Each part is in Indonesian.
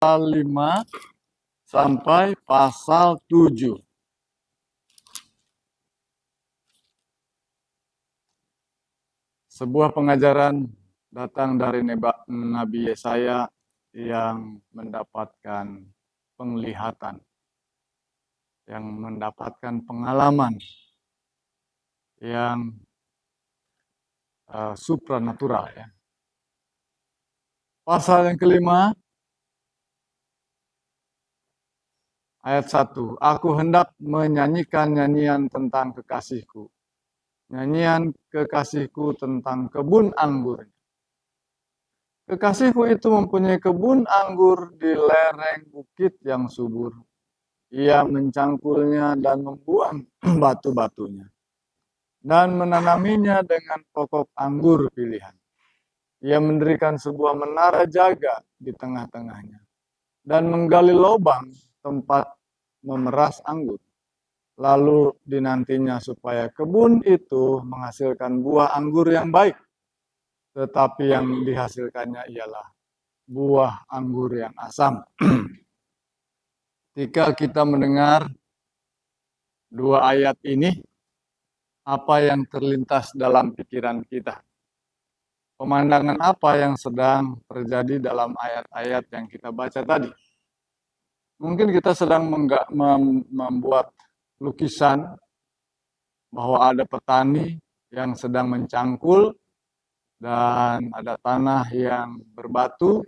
5 sampai pasal 7. Sebuah pengajaran datang dari Nabi Yesaya yang mendapatkan penglihatan, yang mendapatkan pengalaman yang supranatural. Ya. Pasal yang kelima, ayat 1. Aku hendak menyanyikan nyanyian tentang kekasihku. Nyanyian kekasihku tentang kebun anggur. Kekasihku itu mempunyai kebun anggur di lereng bukit yang subur. Ia mencangkulnya dan membuang batu-batunya. Dan menanaminya dengan pokok anggur pilihan. Ia mendirikan sebuah menara jaga di tengah-tengahnya. Dan menggali lubang tempat memeras anggur. Lalu dinantinya supaya kebun itu menghasilkan buah anggur yang baik. Tetapi yang dihasilkannya ialah buah anggur yang asam. Jika kita mendengar dua ayat ini, apa yang terlintas dalam pikiran kita? Pemandangan apa yang sedang terjadi dalam ayat-ayat yang kita baca tadi? Mungkin kita sedang membuat lukisan bahwa ada petani yang sedang mencangkul dan ada tanah yang berbatu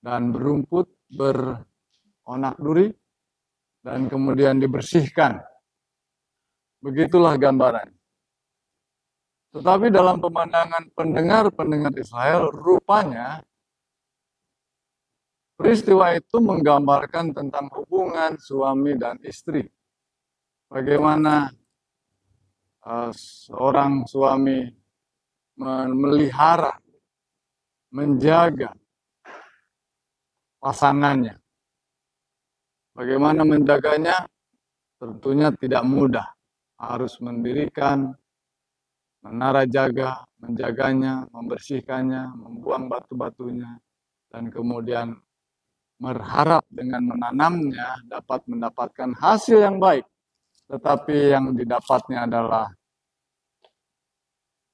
dan berumput, beronak duri, dan kemudian dibersihkan. Begitulah gambaran. Tetapi dalam pemandangan pendengar Israel, rupanya peristiwa itu menggambarkan tentang hubungan suami dan istri. Bagaimana seorang suami memelihara, menjaga pasangannya. Bagaimana menjaganya? Tentunya tidak mudah. Harus mendirikan menara jaga, menjaganya, membersihkannya, membuang batu-batunya, dan kemudian berharap dengan menanamnya dapat mendapatkan hasil yang baik. Tetapi yang didapatnya adalah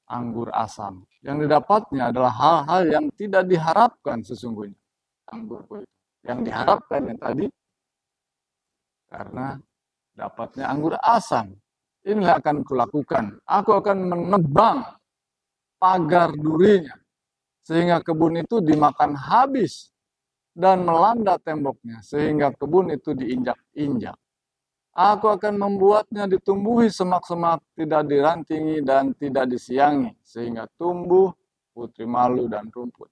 anggur asam. Yang didapatnya adalah hal-hal yang tidak diharapkan sesungguhnya. Anggur yang diharapkan yang tadi, karena dapatnya anggur asam. Inilah akan kulakukan. Aku akan menebang pagar durinya, sehingga kebun itu dimakan habis, dan melanda temboknya, sehingga kebun itu diinjak-injak. Aku akan membuatnya ditumbuhi semak-semak, tidak dirantingi dan tidak disiangi, sehingga tumbuh putri malu dan rumput.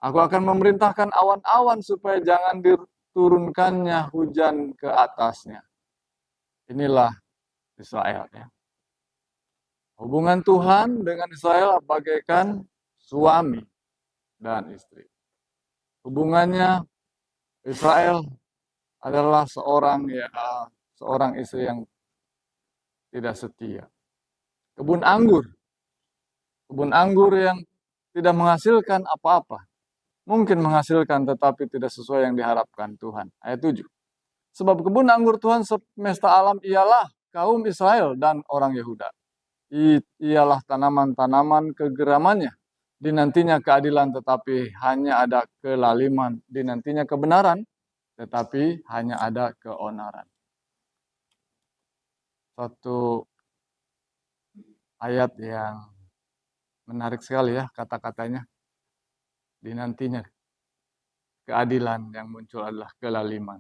Aku akan memerintahkan awan-awan supaya jangan diturunkannya hujan ke atasnya. Inilah Israel. Ya. Hubungan Tuhan dengan Israel bagaikan suami dan istri. Hubungannya Israel adalah seorang istri yang tidak setia. Kebun anggur yang tidak menghasilkan apa-apa. Mungkin menghasilkan tetapi tidak sesuai yang diharapkan Tuhan. Ayat 7. Sebab kebun anggur Tuhan semesta alam ialah kaum Israel dan orang Yehuda. Ialah tanaman-tanaman kegeramannya. Dinantinya keadilan tetapi hanya ada kelaliman. Dinantinya kebenaran tetapi hanya ada keonaran. Satu ayat yang menarik sekali ya kata-katanya. Dinantinya keadilan yang muncul adalah kelaliman.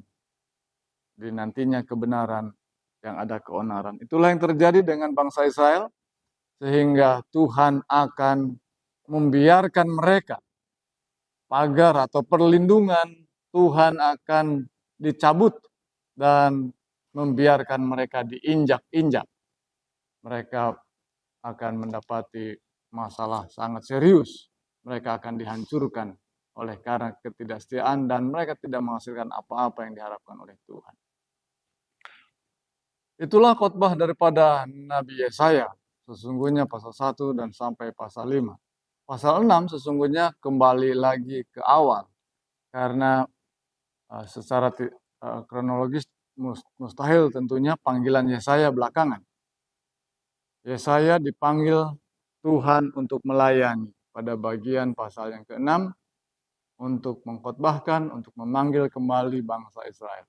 Dinantinya kebenaran yang ada keonaran. Itulah yang terjadi dengan bangsa Israel. Sehingga Tuhan akan membiarkan mereka. Pagar atau perlindungan Tuhan akan dicabut. Dan membiarkan mereka diinjak-injak. Mereka akan mendapati masalah sangat serius. Mereka akan dihancurkan oleh karena ketidaksetiaan dan mereka tidak menghasilkan apa-apa yang diharapkan oleh Tuhan. Itulah khotbah daripada Nabi Yesaya. Sesungguhnya pasal 1 dan sampai pasal 5. Pasal 6 sesungguhnya kembali lagi ke awal. Karena secara kronologis mustahil tentunya panggilan Yesaya belakangan. Yesaya dipanggil Tuhan untuk melayani pada bagian pasal yang ke-6 untuk mengkhotbahkan, untuk memanggil kembali bangsa Israel.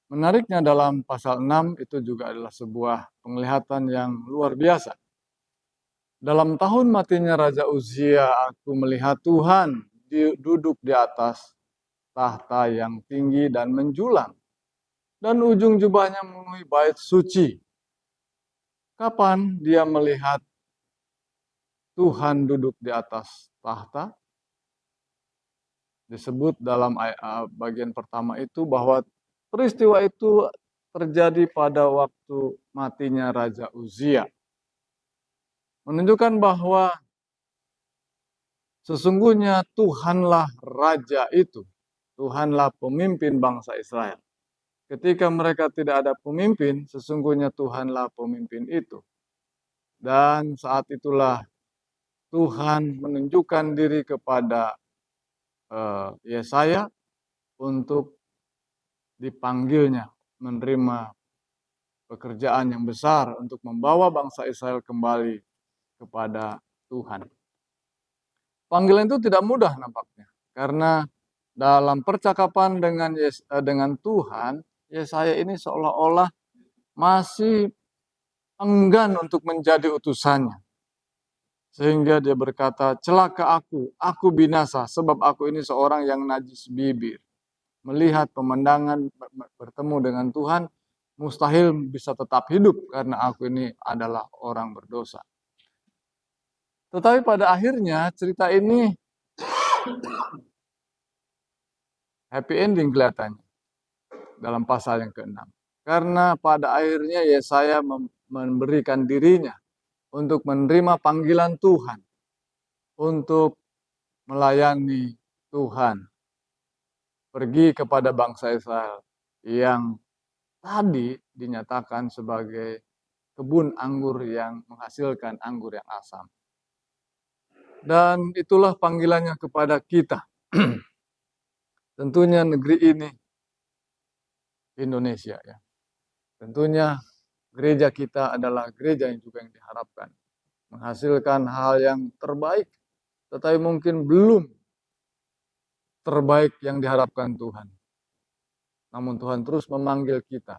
Menariknya dalam pasal 6 itu juga adalah sebuah penglihatan yang luar biasa. Dalam tahun matinya Raja Uzia, aku melihat Tuhan duduk di atas tahta yang tinggi dan menjulang, dan ujung jubahnya memenuhi bait suci. Kapan dia melihat Tuhan duduk di atas tahta? Disebut dalam bagian pertama itu bahwa peristiwa itu terjadi pada waktu matinya Raja Uzia. Menunjukkan bahwa sesungguhnya Tuhanlah Raja itu. Tuhanlah pemimpin bangsa Israel. Ketika mereka tidak ada pemimpin, sesungguhnya Tuhanlah pemimpin itu. Dan saat itulah Tuhan menunjukkan diri kepada Yesaya untuk dipanggilnya menerima pekerjaan yang besar untuk membawa bangsa Israel kembali kepada Tuhan. Panggilan itu tidak mudah nampaknya, karena dalam percakapan dengan Tuhan, Yesaya ini seolah-olah masih enggan untuk menjadi utusannya. Sehingga dia berkata, celaka aku binasa, sebab aku ini seorang yang najis bibir. Melihat pemandangan bertemu dengan Tuhan, mustahil bisa tetap hidup karena aku ini adalah orang berdosa. Tetapi pada akhirnya cerita ini happy ending kelihatannya dalam pasal yang ke-6. Karena pada akhirnya Yesaya memberikan dirinya untuk menerima panggilan Tuhan, untuk melayani Tuhan, pergi kepada bangsa Israel yang tadi dinyatakan sebagai kebun anggur yang menghasilkan anggur yang asam. Dan itulah panggilannya kepada kita. Tentunya negeri ini, Indonesia ya. Tentunya gereja kita adalah gereja yang juga yang diharapkan menghasilkan hal yang terbaik, tetapi mungkin belum terbaik yang diharapkan Tuhan. Namun Tuhan terus memanggil kita,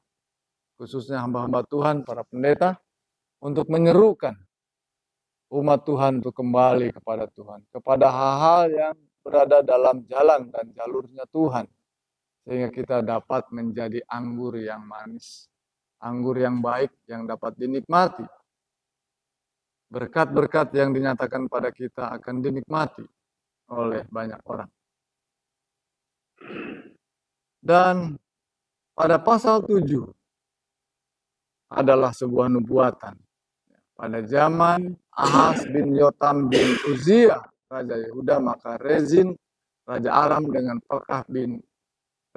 khususnya hamba-hamba Tuhan, para pendeta, untuk menyerukan umat Tuhan untuk kembali kepada Tuhan, kepada hal-hal yang berada dalam jalan dan jalurnya Tuhan, sehingga kita dapat menjadi anggur yang manis, anggur yang baik yang dapat dinikmati. Berkat-berkat yang dinyatakan pada kita akan dinikmati oleh banyak orang. Dan pada pasal 7 adalah sebuah nubuatan. Pada zaman Ahaz bin Yotam bin Uzia, Raja Yehuda, maka Rezin, Raja Aram dengan Pekah bin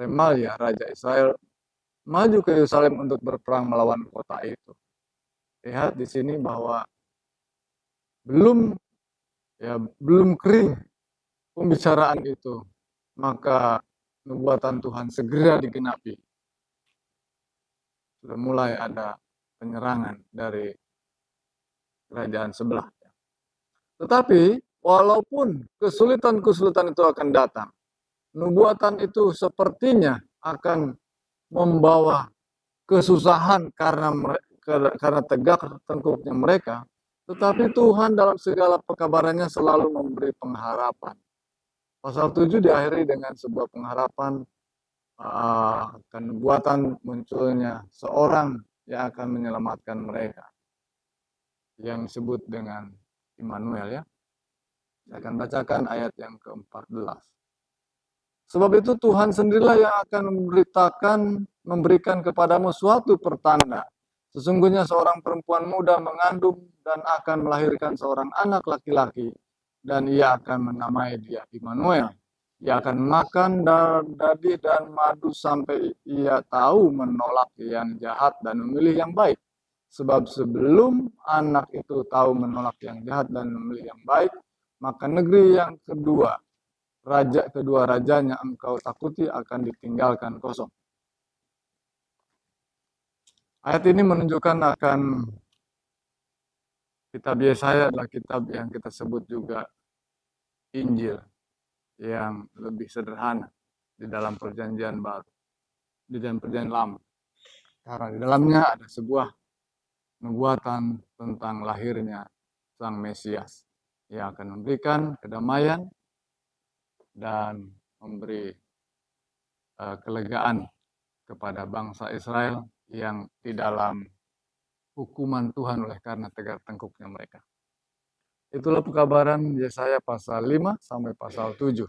Remalia, Raja Israel, maju ke Yerusalem untuk berperang melawan kota itu. Lihat di sini bahwa belum kering pembicaraan itu, maka nubuatan Tuhan segera digenapi. Sudah mulai ada penyerangan dari kerajaan sebelah. Tetapi walaupun kesulitan-kesulitan itu akan datang, nubuatan itu sepertinya akan membawa kesusahan karena tegak tengkuknya mereka. Tetapi Tuhan dalam segala pekabarannya selalu memberi pengharapan. Pasal 7 diakhiri dengan sebuah pengharapan akan nubuatan munculnya seorang yang akan menyelamatkan mereka, yang disebut dengan Immanuel ya. Saya akan bacakan ayat yang ke-14. Sebab itu Tuhan sendirilah yang akan memberikan kepadamu suatu pertanda. Sesungguhnya seorang perempuan muda mengandung dan akan melahirkan seorang anak laki-laki, dan ia akan menamai dia Immanuel. Ia akan makan daging dan madu sampai ia tahu menolak yang jahat dan memilih yang baik. Sebab sebelum anak itu tahu menolak yang jahat dan memilih yang baik, maka negeri yang kedua kedua rajanya engkau takuti akan ditinggalkan kosong. Ayat ini menunjukkan akan kitab Yesaya adalah kitab yang kita sebut juga Injil, yang lebih sederhana di dalam perjanjian baru, di dalam perjanjian lama. Karena di dalamnya ada sebuah nubuatan tentang lahirnya Sang Mesias yang akan memberikan kedamaian dan memberi kelegaan kepada bangsa Israel yang di dalam hukuman Tuhan oleh karena tegak tengkuknya mereka. Itulah pekabaran Yesaya pasal 5 sampai pasal 7.